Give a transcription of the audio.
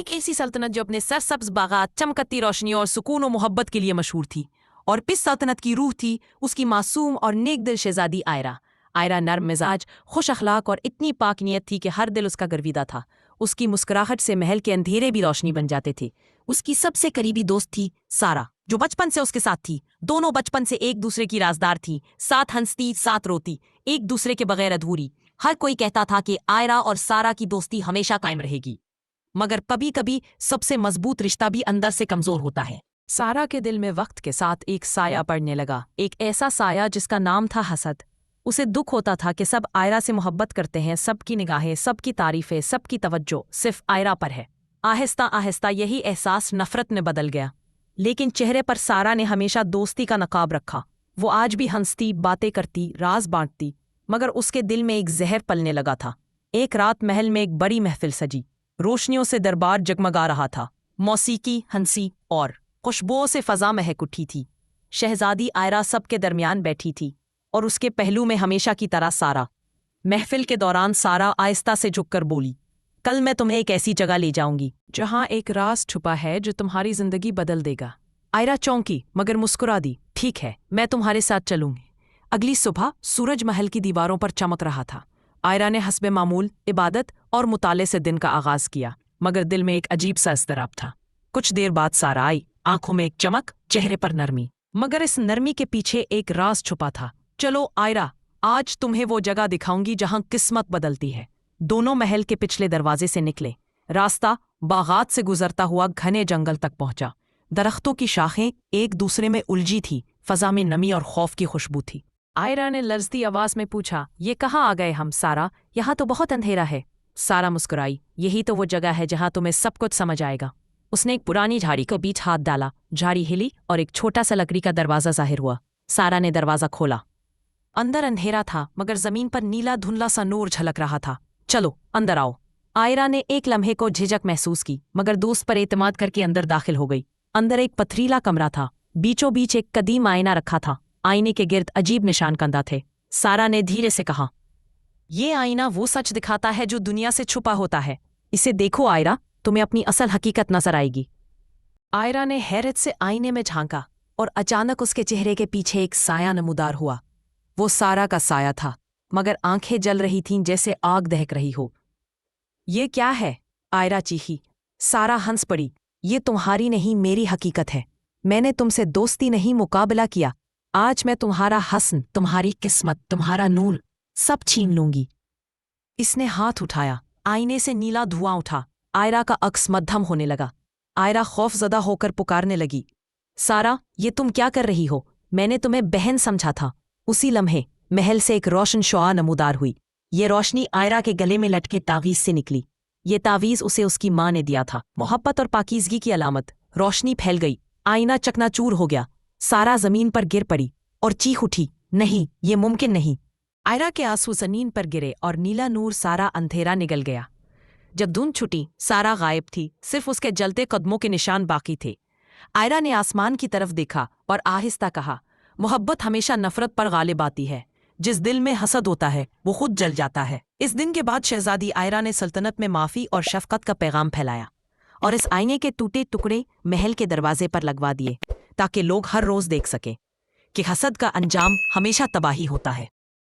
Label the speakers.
Speaker 1: एक ऐसी सल्तनत जो अपने सरसब्ज बागात, चमकती रोशनी और सुकून और मोहब्बत के लिए मशहूर थी। और इस सल्तनत की रूह थी उसकी मासूम और नेक दिल शहजादी आयरा। आयरा नर्म मिजाज, खुश अखलाक और इतनी पाक नीयत थी कि हर दिल उसका गर्विदा था। उसकी मुस्कुराहट से महल के अंधेरे भी रोशनी बन जाते थे। उसकी सबसे करीबी दोस्त थी सारा, जो बचपन से उसके साथ थी। दोनों बचपन से एक दूसरे की राजदार थी, साथ हंसती, साथ रोती, एक दूसरे के बगैर अधूरी। हर कोई कहता था कि आयरा और सारा की दोस्ती हमेशा कायम रहेगी, मगर कभी कभी सबसे मजबूत रिश्ता भी अंदर से कमजोर होता है। सारा के दिल में वक्त के साथ एक साया पड़ने लगा, एक ऐसा साया जिसका नाम था हसद। उसे दुख होता था कि सब आयरा से मोहब्बत करते हैं, सबकी निगाहें, सबकी तारीफें, सबकी तवज्जो सिर्फ आयरा पर है। आहिस्ता आहिस्ता यही एहसास नफरत में बदल गया। लेकिन चेहरे पर सारा ने हमेशा दोस्ती का नकाब रखा। वो आज भी हंसती, बातें करती, राज बांटती, मगर उसके दिल में एक जहर पलने लगा था। एक रात महल में एक बड़ी महफिल सजी, रोशनियों से दरबार जगमगा रहा था। मौसीकी, हंसी और खुशबुओं से फजा महक उठी थी। शहजादी आयरा सबके दरमियान बैठी थी और उसके पहलू में हमेशा की तरह सारा। महफिल के दौरान सारा आहिस्ता से झुककर बोली, कल मैं तुम्हें एक ऐसी जगह ले जाऊंगी जहां एक राज छुपा है जो तुम्हारी जिंदगी बदल देगा। आयरा चौंकी मगर मुस्कुरा दी। ठीक है, मैं तुम्हारे साथ चलूंगी। अगली सुबह सूरज महल की दीवारों पर चमक रहा था। आयरा ने हस्बे मामूल इबादत और मुताले से दिन का आगाज किया, मगर दिल में एक अजीब सा इज़्तिराब था। कुछ देर बाद सारा आई, आंखों में एक चमक, चेहरे पर नरमी, मगर इस नरमी के पीछे एक राज छुपा था। चलो आयरा, आज तुम्हें वो जगह दिखाऊंगी जहां किस्मत बदलती है। दोनों महल के पिछले दरवाजे से निकले। रास्ता बागात से गुजरता हुआ घने जंगल तक पहुंचा। दरख्तों की शाखें एक दूसरे में उलझी थी, फजा में नमी और खौफ की खुशबू थी। आयरा ने लर्जती आवाज में पूछा, ये कहाँ आ गए हम सारा? यहाँ तो बहुत अंधेरा है। सारा मुस्कुराई, यही तो वो जगह है जहाँ तुम्हें सब कुछ समझ आएगा। उसने एक पुरानी झाड़ी के बीच हाथ डाला, झाड़ी हिली और एक छोटा सा लकड़ी का दरवाजा जाहिर हुआ। सारा ने दरवाजा खोला। अंदर अंधेरा था, मगर जमीन पर नीला धुंधला सा नूर झलक रहा था। चलो अंदर आओ। आयरा ने एक लम्हे को झिझक महसूस की, मगर दोस्त पर एतमाद करके अंदर दाखिल हो गई। अंदर एक पथरीला कमरा था, बीचों बीच एक कदीम आईना रखा था। आईने के गिर्द अजीब निशान कंदा थे। सारा ने धीरे से कहा, ये आईना वो सच दिखाता है जो दुनिया से छुपा होता है। इसे देखो आयरा, तुम्हें अपनी असल हकीकत नजर आएगी। आयरा ने हैरत से आईने में झांका और अचानक उसके चेहरे के पीछे एक साया नमूदार हुआ। वो सारा का साया था, मगर आंखें जल रही थीं जैसे आग दहक रही हो। ये क्या है? आयरा चीखी। सारा हंस पड़ी। ये तुम्हारी नहीं, मेरी हकीकत है। मैंने तुमसे दोस्ती नहीं, मुकाबला किया। आज मैं तुम्हारा हस्न, तुम्हारी किस्मत, तुम्हारा नूर सब छीन लूंगी। इसने हाथ उठाया, आईने से नीला धुआं उठा। आयरा का अक्स मध्यम होने लगा। आयरा खौफजदा होकर पुकारने लगी, सारा, ये तुम क्या कर रही हो? मैंने तुम्हें बहन समझा था। उसी लम्हे महल से एक रोशन शुआ नमूदार हुई। ये रोशनी आयरा के गले में लटके तावीज से निकली। ये तावीज उसे उसकी माँ ने दिया था, मोहब्बत और पाकीज़गी की अलामत। रोशनी फैल गई, आईना चकनाचूर हो गया। सारा जमीन पर गिर पड़ी और चीख उठी, नहीं, ये मुमकिन नहीं। आयरा के आंसू जमीन पर गिरे और नीला नूर सारा अंधेरा निगल गया। जब धुंध छुटी, सारा गायब थी, सिर्फ उसके जलते कदमों के निशान बाकी थे। आयरा ने आसमान की तरफ देखा और आहिस्ता कहा, मोहब्बत हमेशा नफरत पर गालिब आती है। जिस दिल में हसद होता है वो खुद जल जाता है। इस दिन के बाद शहजादी आयरा ने सल्तनत में माफ़ी और शफकत का पैगाम फैलाया और इस आईने के टूटे टुकड़े महल के दरवाजे पर लगवा दिए, ताकि लोग हर रोज देख सकें कि हसद का अंजाम हमेशा तबाही होता है।